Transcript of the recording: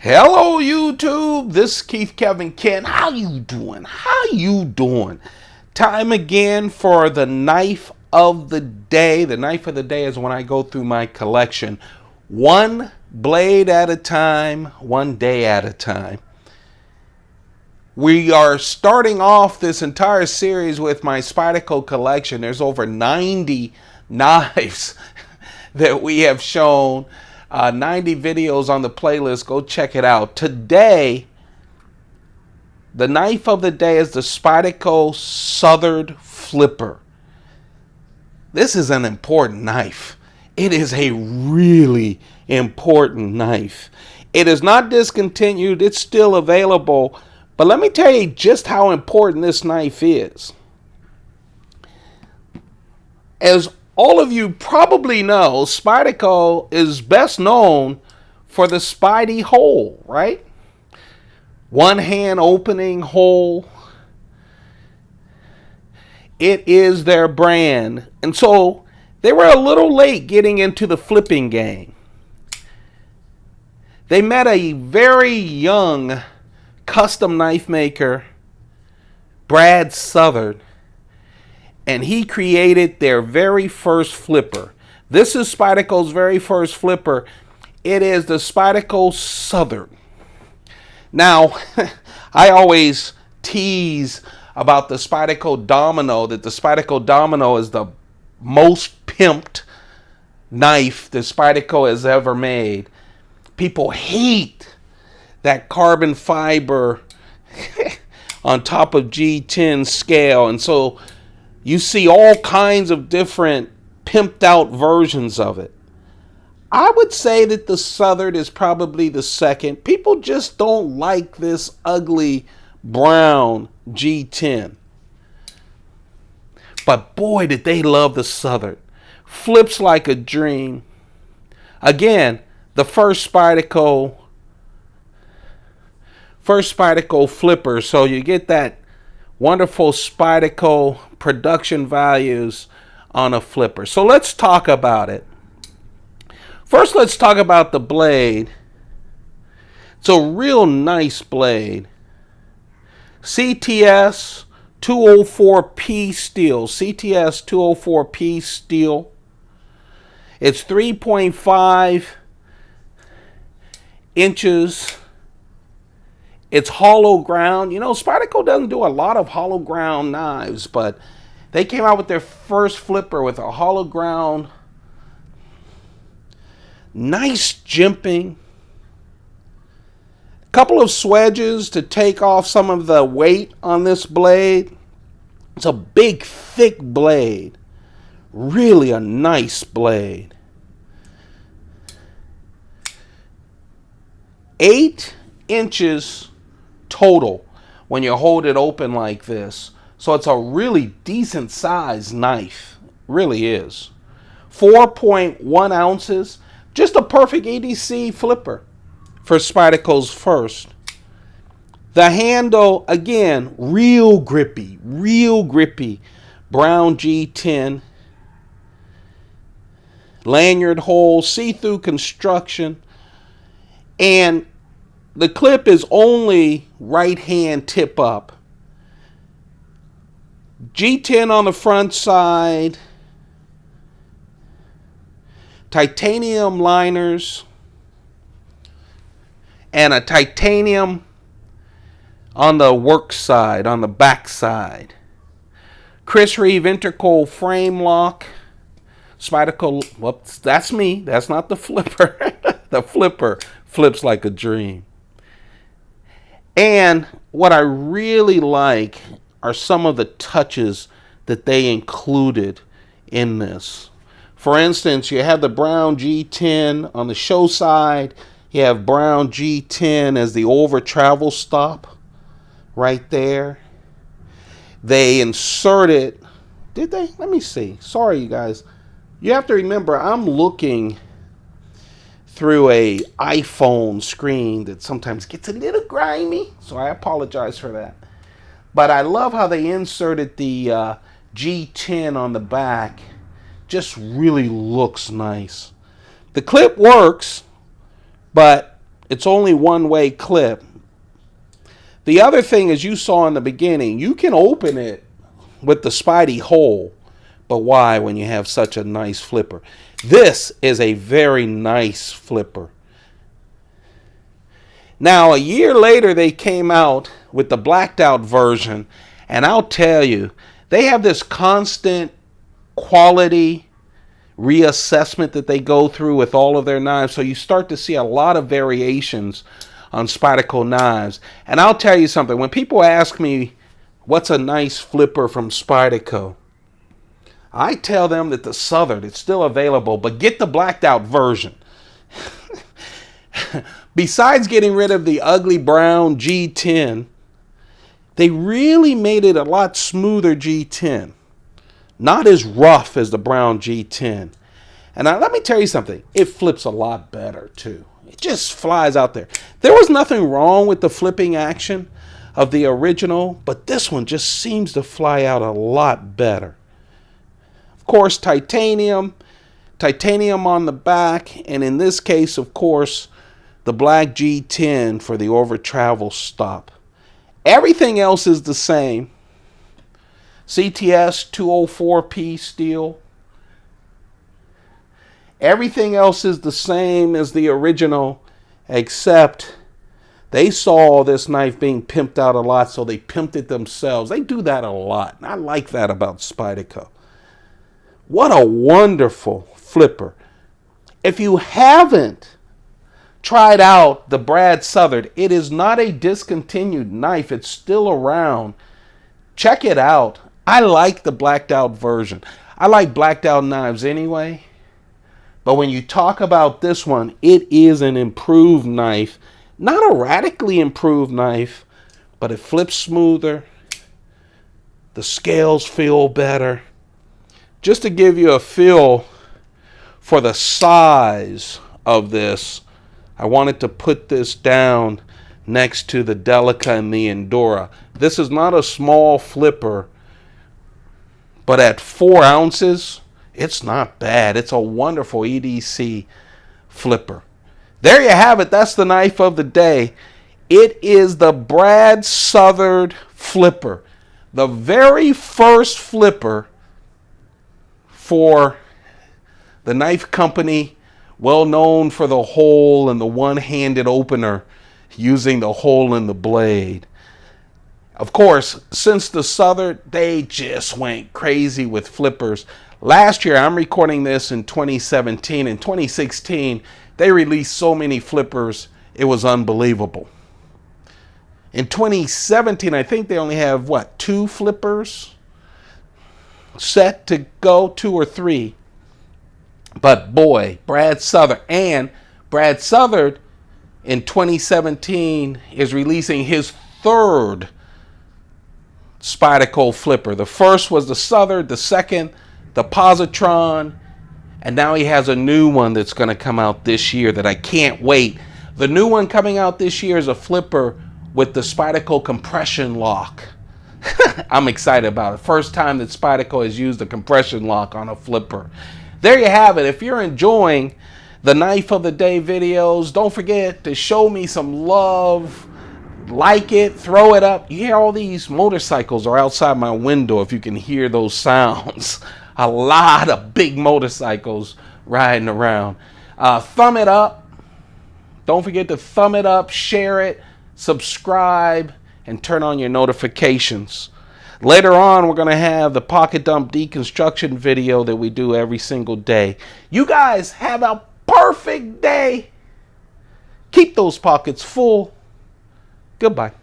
Hello YouTube, this is Keith Kevin Ken. How you doing? How you doing? Time again for the knife of the day. The knife of the day is when I go through my collection one blade at a time, one day at a time. We are starting off this entire series with my Spyderco collection. There's over 90 knives that we have shown. 90 videos on the playlist. Go check it out. Today, the knife of the day is the Spyderco Southard Flipper. This is an important knife. It is a really important knife. It is not discontinued. It's still available. But let me tell you just how important this knife is. As all of you probably know, Spyderco is best known for the Spidey hole, right? One hand opening hole. It is their brand. And so they were a little late getting into the flipping game. They met a very young custom knife maker, Brad Southard, and he created their very first flipper. This is Spyderco's very first flipper. It is the Spyderco Southard. Now, I always tease about the Spyderco Domino, that the Spyderco Domino is the most pimped knife that Spyderco has ever made. People hate that carbon fiber on top of G10 scale, and so you see all kinds of different pimped out versions of it. I would say that the Southard is probably the second. People just don't like this ugly brown G10. But boy, did they love the Southard. Flips like a dream. Again, the first Spyderco flipper. So you get that wonderful Spyderco production values on a flipper. So let's talk about it. First, let's talk about the blade. It's a real nice blade. CTS 204P steel. CTS 204P steel. It's 3.5 inches. It's hollow ground. You know, Spyderco doesn't do a lot of hollow ground knives, but they came out with their first flipper with a hollow ground. Nice jimping. A couple of swedges to take off some of the weight on this blade. It's a big, thick blade. Really a nice blade. 8 inches total when you hold it open like this. So it's a really decent size knife. Really is. 4.1 ounces. Just a perfect EDC flipper for Spyderco's first. The handle, again, real grippy. Real grippy. Brown G10. Lanyard hole. See-through construction. And the clip is only right hand tip up. G10 on the front side. Titanium liners. And a titanium on the work side, on the back side. Chris Reeve Intercoal frame lock. Spyderco, whoops, that's me. That's not the flipper. The flipper flips like a dream. And what I really like are some of the touches that they included in this. For instance, you have the brown G10 on the show side. You have brown G10 as the over travel stop right there. They inserted, did they? Let me see. Sorry, you guys. You have to remember, I'm looking through a iPhone screen that sometimes gets a little grimy, so I apologize for that. But I love how they inserted the G10 on the back. Just really looks nice. The clip works, but It's only one-way clip. The other thing, as you saw in the beginning, you can open it with the Spidey hole. But why when you have such a nice flipper? This is a very nice flipper. Now, a year later, they came out with the blacked out version. And I'll tell you, they have this constant quality reassessment that they go through with all of their knives. So you start to see a lot of variations on Spyderco knives. And I'll tell you something. When people ask me, what's a nice flipper from Spyderco? I tell them that the Southard, it's still available, but get the blacked out version. Besides getting rid of the ugly brown G10, they really made it a lot smoother G10. Not as rough as the brown G10. And now, let me tell you something. It flips a lot better, too. It just flies out there. There was nothing wrong with the flipping action of the original, but this one just seems to fly out a lot better. Of course, titanium on the back, and in this case, of course, the black G10 for the over travel stop. Everything else is the same. CTS 204P steel. Everything else is the same as the original, except they saw this knife being pimped out a lot, so they pimped it themselves. They do that a lot. And I like that about Spyderco. What a wonderful flipper. If you haven't tried out the Brad Southard, it is not a discontinued knife. It's still around. Check it out. I like the blacked out version. I like blacked out knives anyway. But when you talk about this one, it is an improved knife. Not a radically improved knife, but it flips smoother. The scales feel better. Just to give you a feel for the size of this, I wanted to put this down next to the Delica and the Endura. This is not a small flipper, but at 4 ounces, it's not bad. It's a wonderful EDC flipper. There you have it. That's the knife of the day. It is the Brad Southard flipper. The very first flipper for the knife company, well known for the hole and the one-handed opener using the hole in the blade. Of course, since the Southard, they just went crazy with flippers. Last year, I'm recording this in 2017. In 2016, they released so many flippers, it was unbelievable. In 2017, I think they only have, 2 flippers set to go, 2 or 3. But boy, Brad Southard. And Brad Southard in 2017 is releasing his 3rd Spyderco flipper. The first was the Southard, the second, the Positron, and now he has a new one that's going to come out this year that I can't wait. The new one coming out this year is a flipper with the Spyderco compression lock. I'm excited about it. First time that Spyderco has used a compression lock on a flipper. There you have it. If you're enjoying the Knife of the Day videos, don't forget to show me some love. Like it, throw it up. You hear all these motorcycles are outside my window, if you can hear those sounds. A lot of big motorcycles riding around. Thumb it up. Don't forget to thumb it up, share it, subscribe, and turn on your notifications. Later on, we're going to have the pocket dump deconstruction video that we do every single day. You guys have a perfect day. Keep those pockets full. Goodbye.